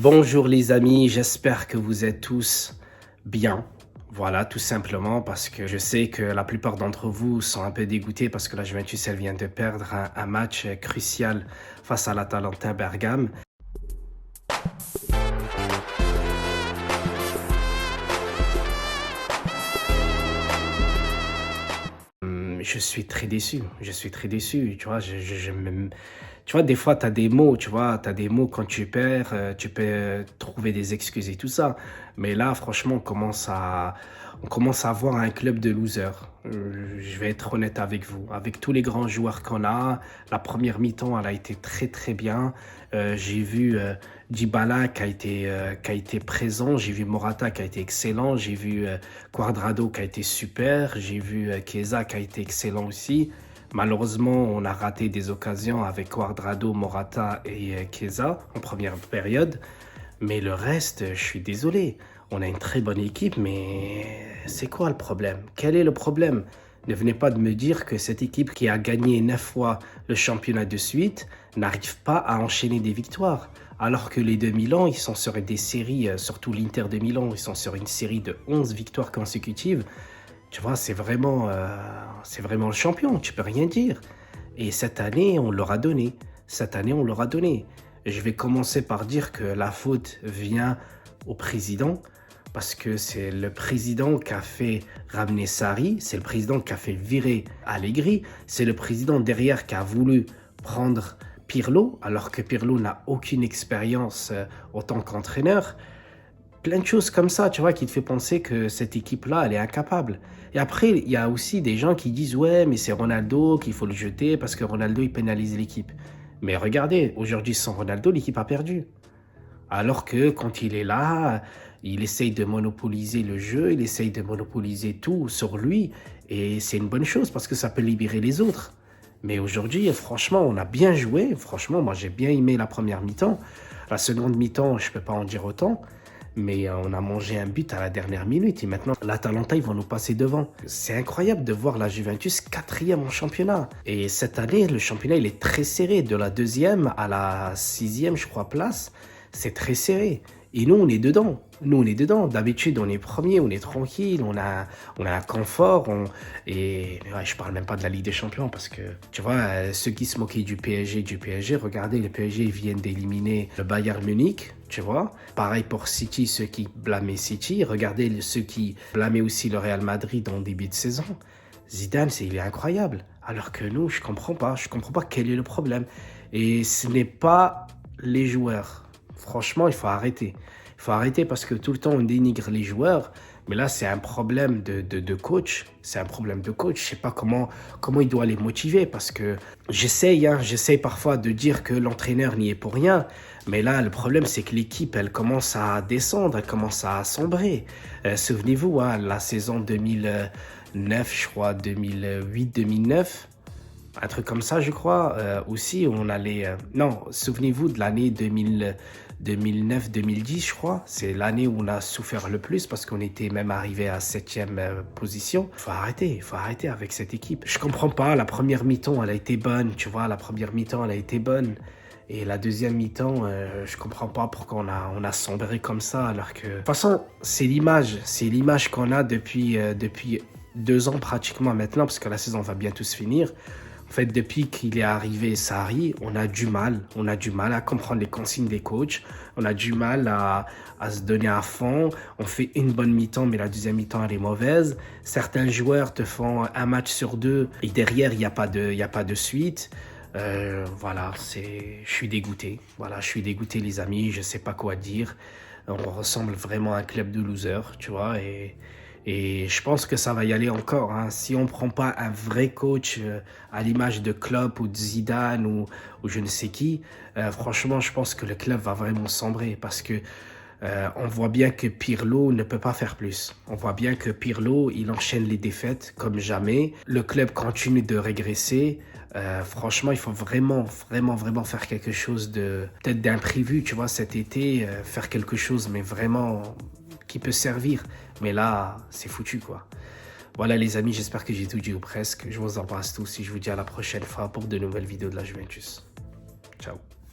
Bonjour les amis, j'espère que vous êtes tous bien. Voilà, tout simplement parce que je sais que la plupart d'entre vous sont un peu dégoûtés parce que la Juventus, elle vient de perdre un match crucial face à l'Atalanta Bergame. Je suis très déçu, tu vois, tu vois, des fois, tu as des mots, tu vois, tu as des mots quand tu perds, tu peux trouver des excuses et tout ça, mais là, franchement, on commence à avoir un club de losers. Je vais être honnête avec vous, avec tous les grands joueurs qu'on a, la première mi-temps, elle a été très très bien. J'ai vu Dybala qui a été présent, j'ai vu Morata qui a été excellent, j'ai vu Cuadrado qui a été super, j'ai vu Chiesa qui a été excellent aussi. Malheureusement, on a raté des occasions avec Cuadrado, Morata et Chiesa en première période. Mais le reste, je suis désolé. On a une très bonne équipe, mais c'est quoi le problème? Quel est le problème? Ne venez pas de me dire que cette équipe qui a gagné 9 fois le championnat de suite n'arrive pas à enchaîner des victoires. Alors que les de Milan, ils sont sur des séries, surtout l'Inter de Milan, ils sont sur une série de 11 victoires consécutives. Tu vois, c'est vraiment le champion, tu peux rien dire. Et cette année, on leur a donné. Cette année, on leur a donné. Je vais commencer par dire que la faute vient au président, parce que c'est le président qui a fait ramener Sarri, c'est le président qui a fait virer Allegri, c'est le président derrière qui a voulu prendre Pirlo, alors que Pirlo n'a aucune expérience en tant qu'entraîneur. Plein de choses comme ça, tu vois, qui te fait penser que cette équipe-là, elle est incapable. Et après, il y a aussi des gens qui disent « Ouais, mais c'est Ronaldo qu'il faut le jeter parce que Ronaldo, il pénalise l'équipe. » Mais regardez, aujourd'hui, sans Ronaldo, l'équipe a perdu. Alors que quand il est là, il essaye de monopoliser le jeu, il essaye de monopoliser tout sur lui. Et c'est une bonne chose parce que ça peut libérer les autres. Mais aujourd'hui, franchement, on a bien joué. Franchement, moi, j'ai bien aimé la première mi-temps. La seconde mi-temps, je ne peux pas en dire autant. Mais on a mangé un but à la dernière minute. Et maintenant, l'Atalanta, ils vont nous passer devant. C'est incroyable de voir la Juventus 4e en championnat. Et cette année, le championnat, il est très serré. De la 2e à la 6e, je crois, place. C'est très serré. Et nous, on est dedans. D'habitude, on est premier, on est tranquille, on a un confort. Et ouais, je parle même pas de la Ligue des Champions parce que, tu vois, ceux qui se moquaient du PSG, regardez, le PSG viennent d'éliminer le Bayern Munich, tu vois. Pareil pour City, ceux qui blâmaient City. Regardez ceux qui blâmaient aussi le Real Madrid en début de saison. Zidane, il est incroyable. Alors que nous, je comprends pas quel est le problème. Et ce n'est pas les joueurs. Franchement, il faut arrêter. Il faut arrêter parce que tout le temps, on dénigre les joueurs. Mais là, c'est un problème de coach. C'est un problème de coach. Je ne sais pas comment il doit les motiver parce que j'essaye parfois de dire que l'entraîneur n'y est pour rien. Mais là, le problème, c'est que l'équipe, elle commence à descendre, elle commence à sombrer. Souvenez-vous, la saison 2009, je crois, 2008-2009. Un truc comme ça, je crois. Aussi, on allait... non, souvenez-vous de l'année 2009-2010, je crois. C'est l'année où on a souffert le plus parce qu'on était même arrivé à 7e position. Il faut arrêter avec cette équipe. Je comprends pas, la première mi-temps, elle a été bonne, tu vois. Et la deuxième mi-temps, je comprends pas pourquoi on a sombré comme ça alors que... De toute façon, c'est l'image qu'on a depuis 2 ans pratiquement maintenant parce que la saison va bientôt se finir. En fait, depuis qu'il est arrivé Sarri, on a du mal à comprendre les consignes des coachs, on a du mal à se donner à fond, on fait une bonne mi-temps, mais la deuxième mi-temps, elle est mauvaise. Certains joueurs te font un match sur 2 et derrière, il n'y a pas de suite. Voilà, je suis dégoûté. Voilà, je suis dégoûté, les amis, je ne sais pas quoi dire. On ressemble vraiment à un club de losers, tu vois, et je pense que ça va y aller encore. Si on ne prend pas un vrai coach à l'image de Klopp ou de Zidane ou je ne sais qui, franchement, je pense que le club va vraiment sombrer parce que on voit bien que Pirlo ne peut pas faire plus. On voit bien que Pirlo, il enchaîne les défaites comme jamais. Le club continue de régresser. Franchement, il faut vraiment faire quelque chose peut-être d'imprévu, tu vois, cet été, faire quelque chose, mais vraiment qui peut servir. Mais là, c'est foutu, quoi. Voilà, les amis, j'espère que j'ai tout dit ou presque. Je vous embrasse tous et je vous dis à la prochaine fois pour de nouvelles vidéos de la Juventus. Ciao.